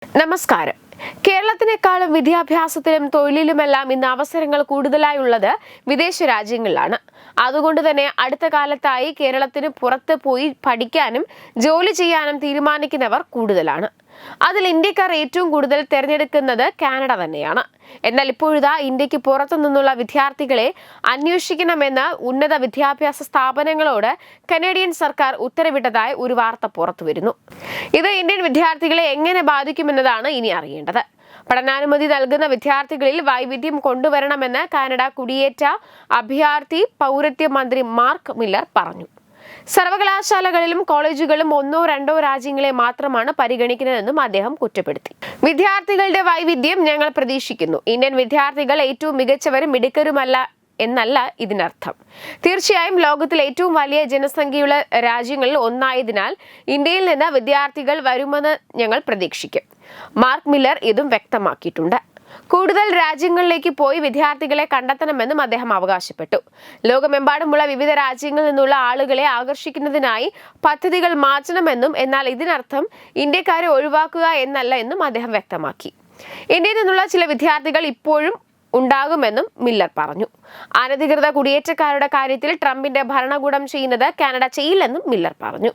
നമസ്കാരം. കേരളത്തിനേക്കാളും വിദ്യാഭ്യാസത്തിലും തൊഴിലിലുമെല്ലാം ഇന്ന് അവസരങ്ങൾ കൂടുതലായുള്ളത് വിദേശ രാജ്യങ്ങളിലാണ്. അതുകൊണ്ട് തന്നെ അടുത്ത കാലത്തായി കേരളത്തിന് പുറത്ത് പോയി പഠിക്കാനും ജോലി ചെയ്യാനും തീരുമാനിക്കുന്നവർ കൂടുതലാണ്. അതിൽ ഇന്ത്യക്കാർ ഏറ്റവും കൂടുതൽ തിരഞ്ഞെടുക്കുന്നത് കാനഡ തന്നെയാണ്. എന്നാൽ ഇപ്പോഴിതാ ഇന്ത്യക്ക് പുറത്തു നിന്നുള്ള വിദ്യാർത്ഥികളെ അന്വേഷിക്കണമെന്ന് ഉന്നത വിദ്യാഭ്യാസ സ്ഥാപനങ്ങളോട് കനേഡിയൻ സർക്കാർ ഉത്തരവിട്ടതായി ഒരു വാർത്ത പുറത്തുവരുന്നു. ഇത് ഇന്ത്യൻ വിദ്യാർത്ഥികളെ എങ്ങനെ ബാധിക്കുമെന്നതാണ് ഇനി അറിയേണ്ടത്. പഠനാനുമതി നൽകുന്ന വിദ്യാർത്ഥികളിൽ വൈവിധ്യം കൊണ്ടുവരണമെന്ന് കാനഡ കുടിയേറ്റ അഭയാർത്ഥി പൗരത്വ മന്ത്രി മാർക്ക് മില്ലർ പറഞ്ഞു. സർവകലാശാലകളിലും കോളേജുകളും ഒന്നോ രണ്ടോ രാജ്യങ്ങളെ മാത്രമാണ് പരിഗണിക്കുന്നതെന്നും അദ്ദേഹം കുറ്റപ്പെടുത്തി. വിദ്യാർത്ഥികളുടെ വൈവിധ്യം ഞങ്ങൾ പ്രതീക്ഷിക്കുന്നു. ഇന്ത്യൻ വിദ്യാർത്ഥികൾ ഏറ്റവും മികച്ചവരും മിടുക്കരുമല്ല എന്നല്ല ഇതിനർത്ഥം. തീർച്ചയായും ലോകത്തിലെ ഏറ്റവും വലിയ ജനസംഖ്യയുള്ള രാജ്യങ്ങളിൽ ഒന്നായതിനാൽ ഇന്ത്യയിൽ നിന്ന് വിദ്യാർത്ഥികൾ വരുമെന്ന് ഞങ്ങൾ പ്രതീക്ഷിക്കും. മാർക്ക് മില്ലർ ഇതും വ്യക്തമാക്കിയിട്ടുണ്ട്. കൂടുതൽ രാജ്യങ്ങളിലേക്ക് പോയി വിദ്യാർത്ഥികളെ കണ്ടെത്തണമെന്നും അദ്ദേഹം അവകാശപ്പെട്ടു. ലോകമെമ്പാടുമുള്ള വിവിധ രാജ്യങ്ങളിൽ നിന്നുള്ള ആളുകളെ ആകർഷിക്കുന്നതിനായി പദ്ധതികൾ മാറ്റണമെന്നും എന്നാൽ ഇതിനർത്ഥം ഇന്ത്യക്കാരെ ഒഴിവാക്കുക എന്നല്ല എന്നും അദ്ദേഹം വ്യക്തമാക്കി. ഇന്ത്യയിൽ നിന്നുള്ള ചില വിദ്യാർത്ഥികൾ ഇപ്പോഴും ഉണ്ടാകുമെന്നും മില്ലർ പറഞ്ഞു. അനധികൃത കുടിയേറ്റക്കാരുടെ കാര്യത്തിൽ ട്രംപിന്റെ ഭരണകൂടം ചെയ്യുന്നത് കാനഡ ചെയ്യില്ലെന്നും മില്ലർ പറഞ്ഞു.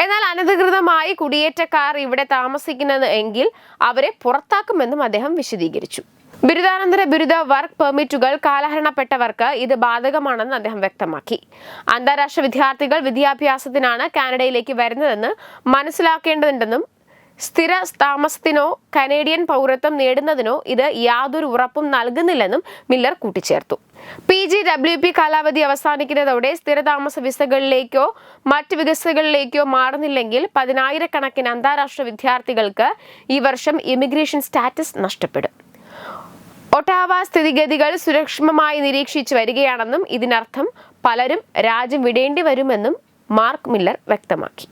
എന്നാൽ അനധികൃതമായി കുടിയേറ്റക്കാർ ഇവിടെ താമസിക്കുന്നത് എങ്കിൽ അവരെ പുറത്താക്കുമെന്നും അദ്ദേഹം വിശദീകരിച്ചു. ബിരുദാനന്തര ബിരുദ വർക്ക് പെർമിറ്റുകൾ കാലഹരണപ്പെട്ടവർക്ക് ഇത് ബാധകമാണെന്ന് അദ്ദേഹം വ്യക്തമാക്കി. അന്താരാഷ്ട്ര വിദ്യാർത്ഥികൾ വിദ്യാഭ്യാസത്തിനാണ് കാനഡയിലേക്ക് വരുന്നതെന്ന് മനസ്സിലാക്കേണ്ടതുണ്ടെന്നും സ്ഥിര താമസത്തിനോ കനേഡിയൻ പൗരത്വം നേടുന്നതിനോ ഇത് യാതൊരു ഉറപ്പും നൽകുന്നില്ലെന്നും മില്ലർ കൂട്ടിച്ചേർത്തു. PGWP കാലാവധി അവസാനിക്കുന്നതോടെ സ്ഥിരതാമസ വിസകളിലേക്കോ മറ്റ് വിസകളിലേക്കോ മാറുന്നില്ലെങ്കിൽ 10,000-കണക്കിന് അന്താരാഷ്ട്ര വിദ്യാർത്ഥികൾക്ക് ഈ വർഷം ഇമിഗ്രേഷൻ സ്റ്റാറ്റസ് നഷ്ടപ്പെടും. ഒട്ടാവ സ്ഥിതിഗതികൾ സൂക്ഷ്മമായി നിരീക്ഷിച്ചു വരികയാണെന്നും ഇതിനർത്ഥം പലരും രാജ്യം വിടേണ്ടി വരുമെന്നും മാർക്ക് മില്ലർ വ്യക്തമാക്കി.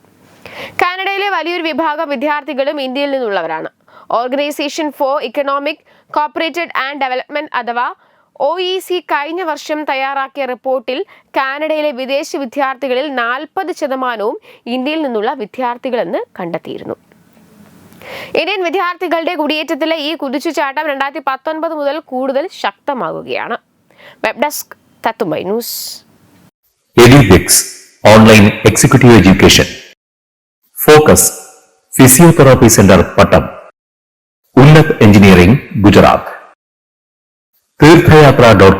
കാനഡയിലെ വലിയൊരു വിഭാഗം വിദ്യാർത്ഥികളും ഇന്ത്യയിൽ നിന്നുള്ളവരാണ്. Organisation for economic cooperated and development അഥവാ OEC കഴിഞ്ഞ വർഷം തയ്യാറാക്കിയ റിപ്പോർട്ടിൽ കാനഡയിലെ വിദേശ വിദ്യാർത്ഥികളിൽ 40% ഇന്ത്യയിൽ നിന്നുള്ള വിദ്യാർത്ഥികളെന്ന് കണ്ടെത്തിയിരുന്നു. ഇന്ത്യൻ വിദ്യാർത്ഥികളുടെ കുടിയേറ്റത്തിലെ ഈ കുതിച്ചുചാട്ടം 2019 മുതൽ കൂടുതൽ ശക്തമാകുകയാണ്. വെബ് ഡെസ്ക് തത്തുമൈ news. Online executive education. Focus physiotherapy centre Pattom. Unnat engineering Gujarat. തീർത്ഥയാത്ര.com